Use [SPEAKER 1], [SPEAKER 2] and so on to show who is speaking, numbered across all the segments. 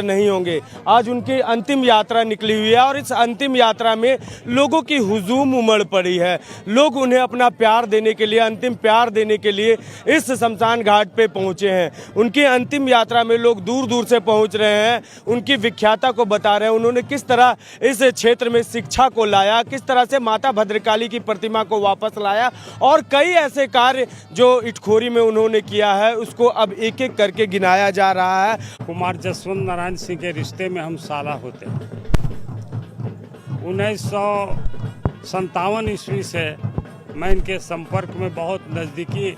[SPEAKER 1] नहीं होंगे। आज उनकी अंतिम यात्रा निकली हुई है और इस अंतिम यात्रा में लोगों की हुजूम उमड़ पड़ी है। लोग उन्हें अपना प्यार देने के लिए, अंतिम प्यार देने के लिए इस शमशान घाट पे पहुंचे हैं। उनकी अंतिम यात्रा में लोग दूर दूर से पहुंच रहे हैं, उनकी विख्याता को बता रहे हैं, उन्होंने किस तरह इस क्षेत्र में शिक्षा को लाया, किस तरह से माता भद्रकाली की प्रतिमा को वापस लाया और कई ऐसे कार्य जो इटखोरी में उन्होंने किया है उसको अब एक एक करके गिनाया जा रहा है।
[SPEAKER 2] कुमार जसवंत नारायण सिंह के रिश्ते में हम साला होते हैं। 1957 ईस्वी से मैं इनके संपर्क में बहुत नज़दीकी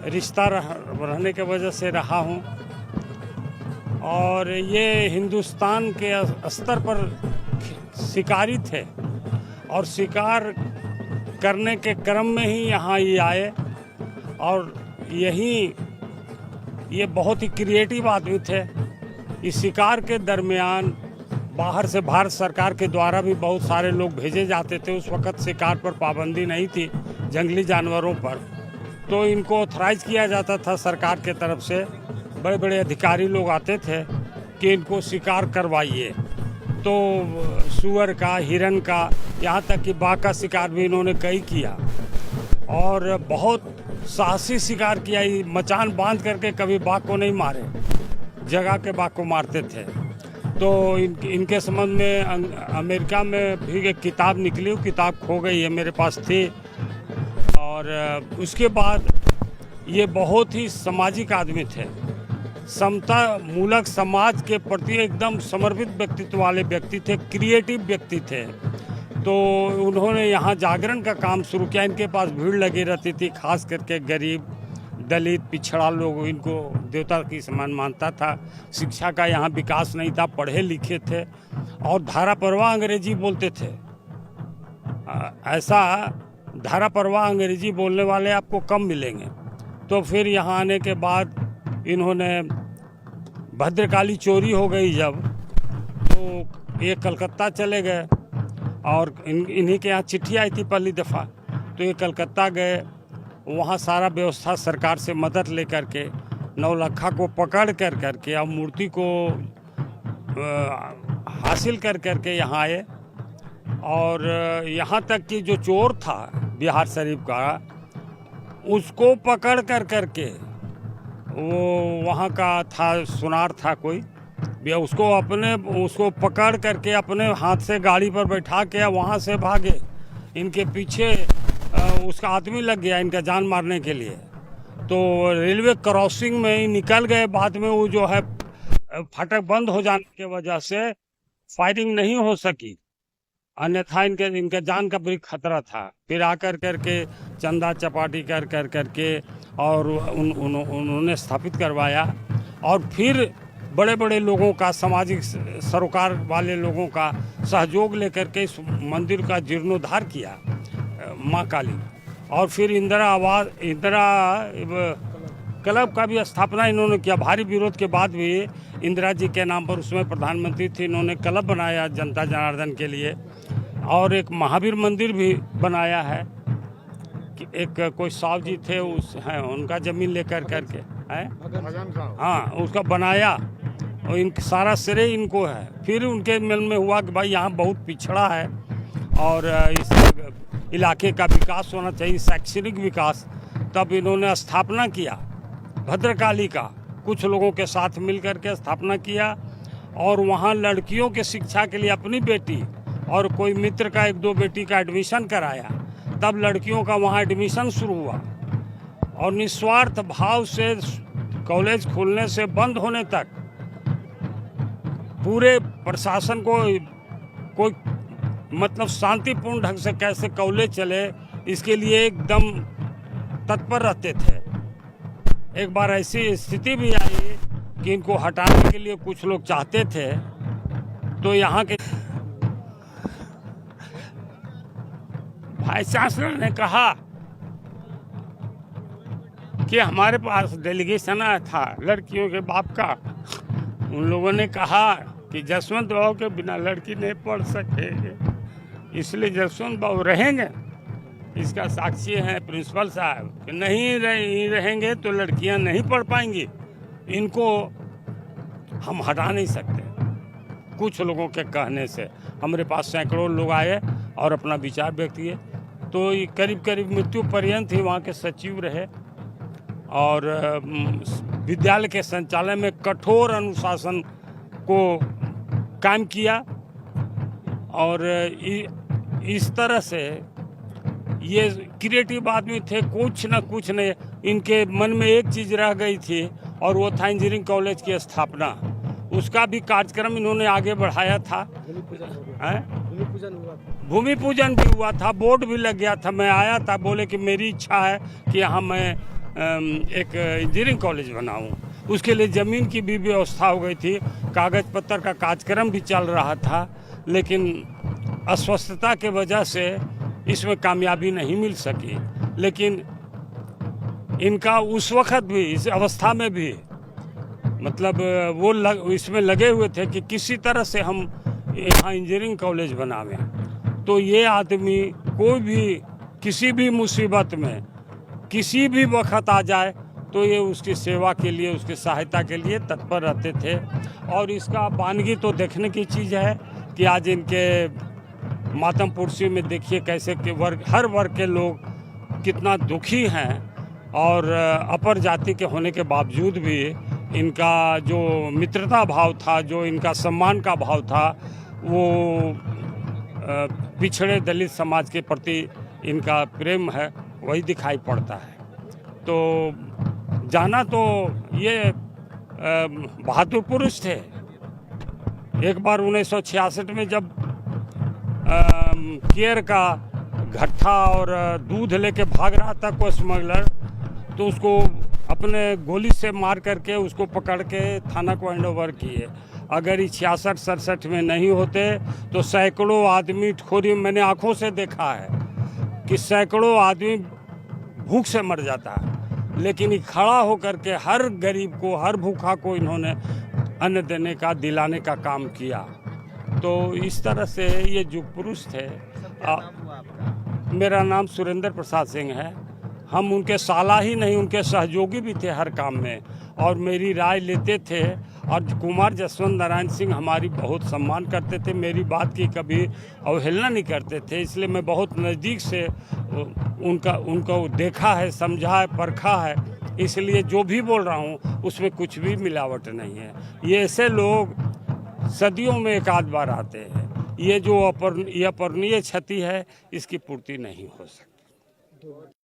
[SPEAKER 2] रिश्ता रहने के वजह से रहा हूँ और ये हिंदुस्तान के स्तर पर शिकारी थे और शिकार करने के क्रम में ही यहाँ ये आए और ये बहुत ही क्रिएटिव आदमी थे। इस शिकार के दरमियान बाहर से भारत सरकार के द्वारा भी बहुत सारे लोग भेजे जाते थे। उस वक़्त शिकार पर पाबंदी नहीं थी जंगली जानवरों पर, तो इनको ऑथराइज किया जाता था सरकार के तरफ से। बड़े बड़े अधिकारी लोग आते थे कि इनको शिकार करवाइए, तो सूअर का, हिरन का, यहाँ तक कि बाघ का शिकार भी इन्होंने कई किया और बहुत साहसी शिकार किया। मचान बांध करके कभी बाघ को नहीं मारे, जगह के बाघ को मारते थे। तो इनके संबंध में अमेरिका में भी एक किताब निकली, वो किताब खो गई है, मेरे पास थी। और उसके बाद ये बहुत ही सामाजिक आदमी थे, समता मूलक समाज के प्रति एकदम समर्पित व्यक्तित्व वाले व्यक्ति थे, क्रिएटिव व्यक्ति थे। तो उन्होंने यहाँ जागरण का काम शुरू किया। इनके पास भीड़ लगी रहती थी, खास करके गरीब, दलित, पिछड़ा लोग इनको देवता की समान मानता था। शिक्षा का यहाँ विकास नहीं था, पढ़े लिखे थे और धारा प्रवाह अंग्रेजी बोलते थे। ऐसा धारा प्रवाह अंग्रेजी बोलने वाले आपको कम मिलेंगे। तो फिर यहाँ आने के बाद इन्होंने भद्रकाली चोरी हो गई जब, तो ये कलकत्ता चले गए और इन्हीं के यहाँ चिट्ठी आई थी पहली दफ़ा, तो ये कलकत्ता गए। वहाँ सारा व्यवस्था सरकार से मदद लेकर के नौलखा को पकड़ कर के और मूर्ति को हासिल कर के यहाँ आए। और यहाँ तक कि जो चोर था बिहार शरीफ का, उसको पकड़ कर के, वो वहाँ का था, सुनार था कोई, उसको पकड़ करके अपने हाथ से गाड़ी पर बैठा के वहाँ से भागे। इनके पीछे उसका आदमी लग गया इनका जान मारने के लिए, तो रेलवे क्रॉसिंग में ही निकल गए। बाद में वो जो है फाटक बंद हो जाने की वजह से फायरिंग नहीं हो सकी, अन्यथा इनके जान का बड़ी खतरा था। फिर आकर करके चंदा चपाटी कर के और उन्होंने स्थापित करवाया और फिर बड़े बड़े लोगों का, सामाजिक सरोकार वाले लोगों का सहयोग लेकर के इस मंदिर का जीर्णोद्धार किया, माँ काली। और फिर इंदिरा क्लब का भी स्थापना इन्होंने किया। भारी विरोध के बाद भी इंदिरा जी के नाम पर, उसमें प्रधानमंत्री थे, इन्होंने क्लब बनाया जनता जनार्दन के लिए। और एक महावीर मंदिर भी बनाया है कि एक कोई साहु जी थे, उस हैं उनका जमीन लेकर करके है, हाँ, उसका बनाया और इनका सारा श्रेय इनको है। फिर उनके मन में हुआ कि भाई यहाँ बहुत पिछड़ा है और इस इलाके का विकास होना चाहिए, शैक्षणिक विकास। तब इन्होंने स्थापना किया भद्रकाली का, कुछ लोगों के साथ मिलकर के स्थापना किया और वहाँ लड़कियों के शिक्षा के लिए अपनी बेटी और कोई मित्र का 1-2 बेटी का एडमिशन कराया। तब लड़कियों का वहाँ एडमिशन शुरू हुआ और निस्वार्थ भाव से कॉलेज खुलने से बंद होने तक पूरे प्रशासन को कोई मतलब शांतिपूर्ण ढंग से कैसे कॉलेज चले, इसके लिए एकदम तत्पर रहते थे। एक बार ऐसी स्थिति भी आई कि इनको हटाने के लिए कुछ लोग चाहते थे, तो यहाँ के वाइस चांसलर ने कहा कि हमारे पास डेलीगेशन आया था लड़कियों के बाप का। उन लोगों ने कहा कि जसवंत बाबू के बिना लड़की नहीं पढ़ सकेंगे, इसलिए जसवंत बाबू रहेंगे। इसका साक्षी है प्रिंसिपल साहब कि नहीं रहेंगे तो लड़कियां नहीं पढ़ पाएंगी। इनको हम हटा नहीं सकते। कुछ लोगों के कहने से हमारे पास सैकड़ों लोग आए और अपना विचार व्यक्त किए। तो ये करीब करीब मृत्यु पर्यंत ही वहाँ के सचिव रहे और विद्यालय के संचालन में कठोर अनुशासन को कायम किया। और इस तरह से ये क्रिएटिव आदमी थे, कुछ न कुछ ने इनके मन में एक चीज़ रह गई थी और वो था इंजीनियरिंग कॉलेज की स्थापना। उसका भी कार्यक्रम इन्होंने आगे बढ़ाया था। भूमि पूजन भी हुआ था, बोर्ड भी लग गया था। मैं आया था, बोले कि मेरी इच्छा है कि यहाँ मैं एक इंजीनियरिंग कॉलेज बनाऊँ। उसके लिए ज़मीन की भी व्यवस्था हो गई थी, कागज पत्तर का कार्यक्रम भी चल रहा था, लेकिन अस्वस्थता के वजह से इसमें कामयाबी नहीं मिल सकी। लेकिन इनका उस वक्त भी, इस अवस्था में भी, मतलब वो इसमें लगे हुए थे कि किसी तरह से हम यहाँ इंजीनियरिंग कॉलेज बनावें। तो ये आदमी कोई भी किसी भी मुसीबत में किसी भी वक्त आ जाए तो ये उसकी सेवा के लिए, उसकी सहायता के लिए तत्पर रहते थे। और इसका वानगी तो देखने की चीज़ है कि आज इनके मातम पुरसी में देखिए कैसे कि हर वर्ग के लोग कितना दुखी हैं। और अपर जाति के होने के बावजूद भी इनका जो मित्रता भाव था, जो इनका सम्मान का भाव था, वो पिछड़े दलित समाज के प्रति इनका प्रेम है, वही दिखाई पड़ता है। तो जाना तो ये बहादुर पुरुष थे। एक बार 1966 में जब केयर का घट्टा और दूध लेके भाग रहा था कोई स्मगलर, तो उसको अपने गोली से मार करके उसको पकड़ के थाना को हैंड ओवर किए। अगर ये 66-67 में नहीं होते तो सैकड़ों आदमी ठोरी, मैंने आंखों से देखा है कि सैकड़ों आदमी भूख से मर जाता है। लेकिन ये खड़ा होकर के हर गरीब को, हर भूखा को इन्होंने अन्न देने का, दिलाने का काम किया। तो इस तरह से ये युग पुरुष थे। मेरा नाम सुरेंद्र प्रसाद सिंह है। हम उनके साला ही नहीं, उनके सहयोगी भी थे हर काम में, और मेरी राय लेते थे। और कुमार जसवंत नारायण सिंह हमारी बहुत सम्मान करते थे, मेरी बात की कभी अवहेलना नहीं करते थे। इसलिए मैं बहुत नज़दीक से उनको देखा है, समझा है, परखा है। इसलिए जो भी बोल रहा हूँ उसमें कुछ भी मिलावट नहीं है। ये ऐसे लोग सदियों में एक आध बार आते हैं। ये जो अपूरणीय क्षति है, इसकी पूर्ति नहीं हो सकती।